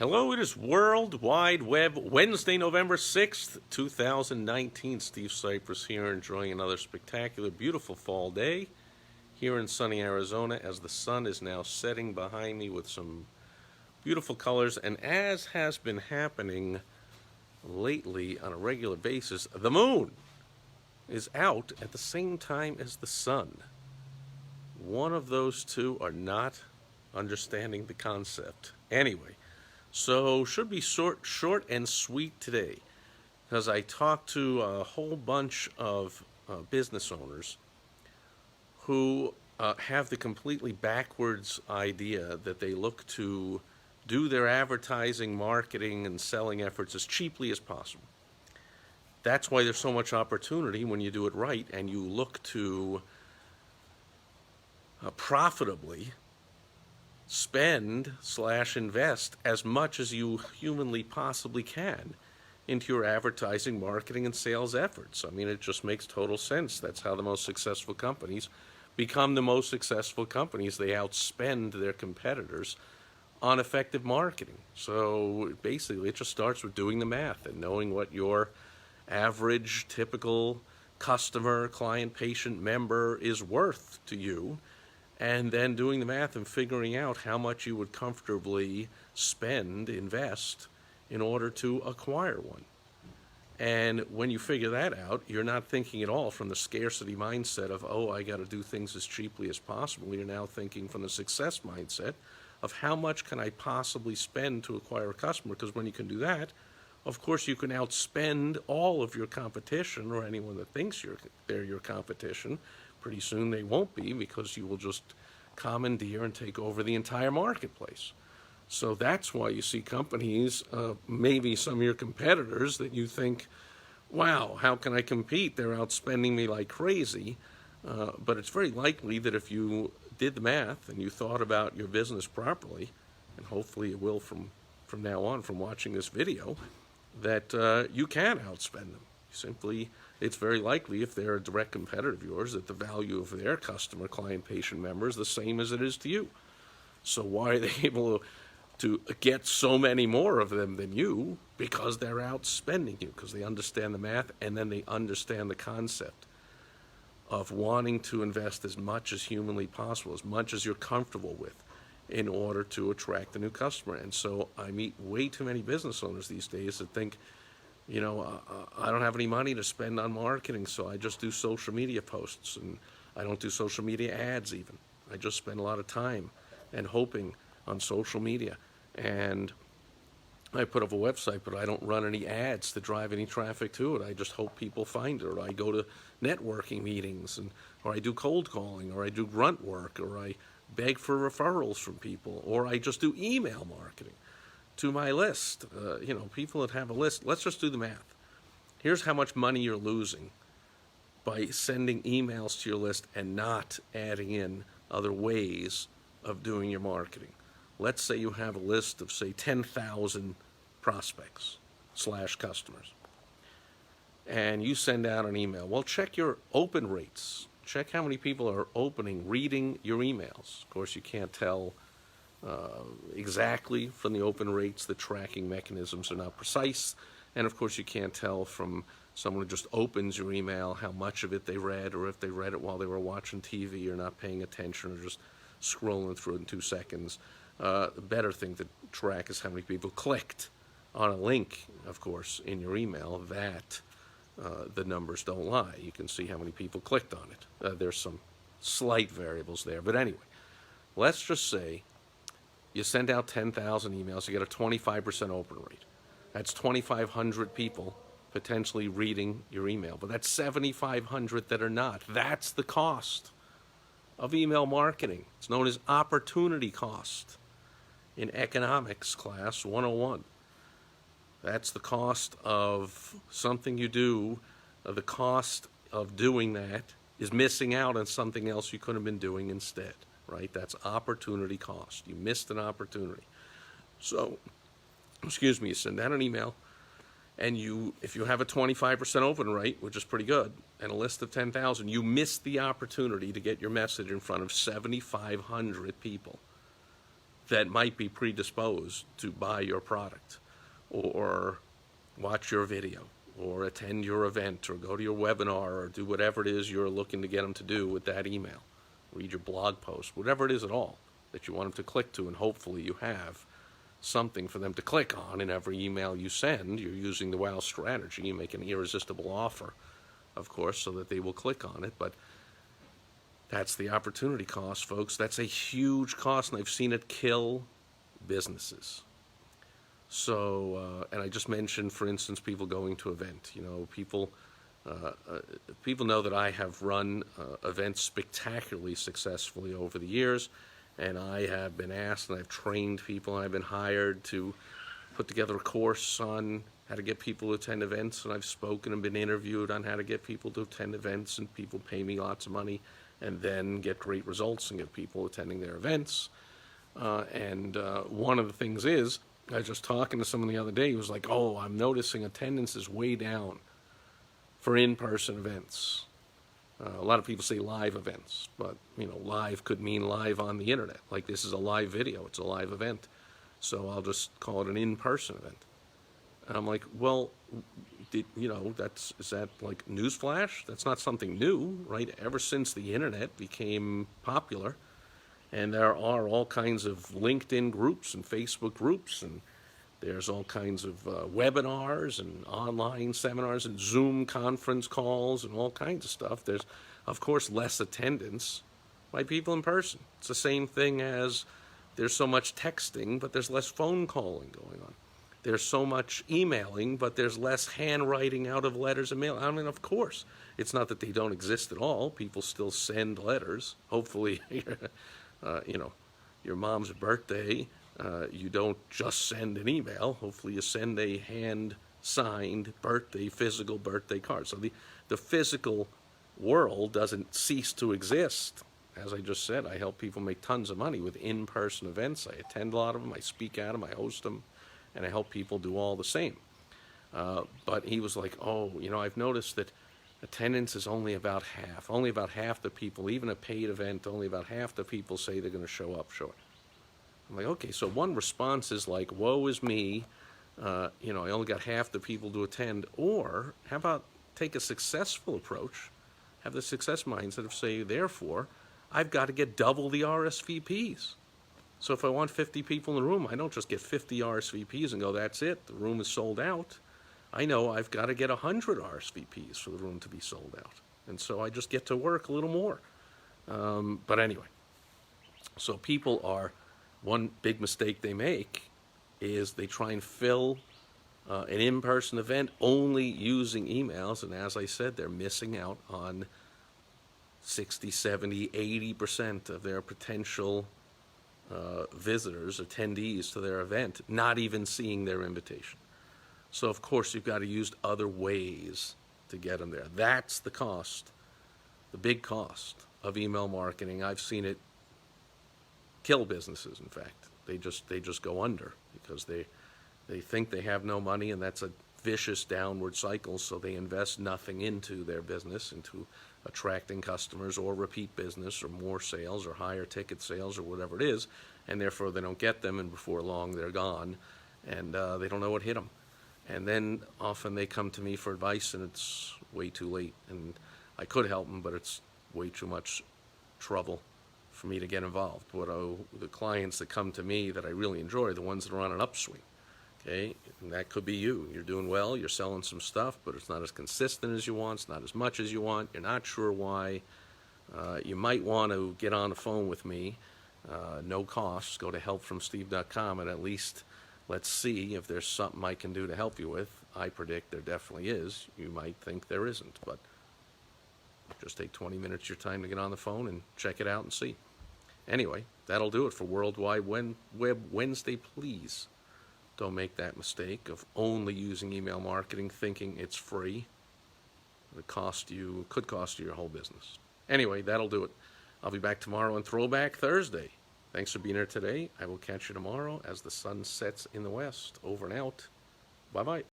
Hello, it is World Wide Web, Wednesday, November 6th, 2019. Steve Sipress here, enjoying another spectacular, beautiful fall day here in sunny Arizona as the sun is now setting behind me with some beautiful colors. And as has been happening lately on a regular basis, the moon is out at the same time as the sun. One of those two are not understanding the concept. Anyway. So should be short and sweet today, because I talked to a whole bunch of business owners who have the completely backwards idea that they look to do their advertising, marketing, and selling efforts as cheaply as possible. That's why there's so much opportunity when you do it right and you look to profitably spend/invest as much as you humanly possibly can into your advertising, marketing, and sales efforts. I mean, it just makes total sense. That's how the most successful companies become the most successful companies. They outspend their competitors on effective marketing. So basically, it just starts with doing the math and knowing what your average, typical customer, client, patient, member is worth to you, and then doing the math and figuring out how much you would comfortably invest in order to acquire one. And when you figure that out, you're not thinking at all from the scarcity mindset of, oh, I got to do things as cheaply as possible. You're now thinking from the success mindset of how much can I possibly spend to acquire a customer, because when you can do that, of course you can outspend all of your competition, or anyone that thinks they're your competition. Pretty soon they won't be, because you will just commandeer and take over the entire marketplace. So that's why you see companies, maybe some of your competitors that you think, wow, how can I compete? They're outspending me like crazy. But it's very likely that if you did the math and you thought about your business properly, and hopefully you will from now on from watching this video, that you can outspend them. Simply, it's very likely, if they're a direct competitor of yours, that the value of their customer, client, patient, member is the same as it is to you. So why are they able to get so many more of them than you? Because they're outspending you, because they understand the math, and then they understand the concept of wanting to invest as much as humanly possible, as much as you're comfortable with, in order to attract a new customer. And so I meet way too many business owners these days that think, I don't have any money to spend on marketing, so I just do social media posts, and I don't do social media ads even. I just spend a lot of time and hoping on social media. And I put up a website, but I don't run any ads to drive any traffic to it. I just hope people find it, or I go to networking meetings, or I do cold calling, or I do grunt work, or I beg for referrals from people, or I just do email marketing to my list. People that have a list. Let's just do the math. Here's how much money you're losing by sending emails to your list and not adding in other ways of doing your marketing. Let's say you have a list of, say, 10,000 prospects/customers, and you send out an email. Well, check your open rates. Check how many people are reading your emails. Of course, you can't tell exactly from the open rates. The tracking mechanisms are not precise. And of course, you can't tell from someone who just opens your email how much of it they read, or if they read it while they were watching TV or not paying attention, or just scrolling through it in 2 seconds. The better thing to track is how many people clicked on a link, of course, in your email. That the numbers don't lie. You can see how many people clicked on it. There's some slight variables there. But anyway, let's just say you send out 10,000 emails, you get a 25% open rate. That's 2,500 people potentially reading your email, but that's 7,500 that are not. That's the cost of email marketing. It's known as opportunity cost in economics class 101. That's the cost of something you do. The cost of doing that is missing out on something else you could have been doing instead. Right? That's opportunity cost. You missed an opportunity. So, you send out an email, and if you have a 25% open rate, which is pretty good, and a list of 10,000, you missed the opportunity to get your message in front of 7,500 people. that might be predisposed to buy your product or watch your video or attend your event or go to your webinar or do whatever it is you're looking to get them to do with that email, read your blog post, whatever it is at all that you want them to click to, and hopefully you have something for them to click on in every email you send. You're using the WOW strategy. You make an irresistible offer, of course, so that they will click on it, but that's the opportunity cost, folks. That's a huge cost, and I've seen it kill businesses. So, and I just mentioned, for instance, people going to event. You know, people know that I have run events spectacularly successfully over the years, and I have been asked, and I've trained people, and I've been hired to put together a course on how to get people to attend events, and I've spoken and been interviewed on how to get people to attend events, and people pay me lots of money and then get great results and get people attending their events. And one of the things is, I was just talking to someone the other day who was like, oh, I'm noticing attendance is way down for in-person events. A lot of people say live events, but, you know, live could mean live on the internet. Like, this is a live video, it's a live event. So I'll just call it an in-person event. And I'm like, well, is that like newsflash? That's not something new, right? Ever since the internet became popular, and there are all kinds of LinkedIn groups and Facebook groups, and there's all kinds of webinars and online seminars and Zoom conference calls and all kinds of stuff. There's, of course, less attendance by people in person. It's the same thing as there's so much texting, but there's less phone calling going on. There's so much emailing, but there's less handwriting out of letters and mail. I mean, of course, it's not that they don't exist at all. People still send letters. Hopefully, your mom's birthday, you don't just send an email. Hopefully you send a hand-signed physical birthday card. So the physical world doesn't cease to exist. As I just said, I help people make tons of money with in-person events. I attend a lot of them. I speak at them. I host them. And I help people do all the same. But he was like, oh, I've noticed that attendance is only about half. Only about half the people, even a paid event, only about half the people say they're going to show up. I'm like, okay, so one response is like, woe is me. I only got half the people to attend. Or how about take a successful approach, have the success mindset of say, therefore, I've got to get double the RSVPs. So if I want 50 people in the room, I don't just get 50 RSVPs and go, that's it, the room is sold out. I know I've got to get 100 RSVPs for the room to be sold out. And so I just get to work a little more. But anyway, so people are, one big mistake they make is they try and fill an in-person event only using emails. And as I said, they're missing out on 60, 70, 80% of their potential visitors, attendees to their event, not even seeing their invitation. So, of course, you've got to use other ways to get them there. That's the cost, the big cost of email marketing. I've seen it kill businesses, in fact. They just go under because they think they have no money, and that's a vicious downward cycle, so they invest nothing into their business, into attracting customers or repeat business or more sales or higher ticket sales or whatever it is, and therefore they don't get them, and before long they're gone, and they don't know what hit them. And then often they come to me for advice, and it's way too late, and I could help them, but it's way too much trouble for me to get involved. But the clients that come to me that I really enjoy are the ones that are on an upswing. Okay, and that could be you. You're doing well, you're selling some stuff, but it's not as consistent as you want, it's not as much as you want, you're not sure why. You might want to get on the phone with me, no cost. Go to helpfromsteve.com and at least let's see if there's something I can do to help you with. I predict there definitely is. You might think there isn't, but just take 20 minutes of your time to get on the phone and check it out and see. Anyway, that'll do it for Worldwide Web Wednesday. Please don't make that mistake of only using email marketing thinking it's free. It could cost you your whole business. Anyway, that'll do it. I'll be back tomorrow on Throwback Thursday. Thanks for being here today. I will catch you tomorrow as the sun sets in the west. Over and out. Bye-bye.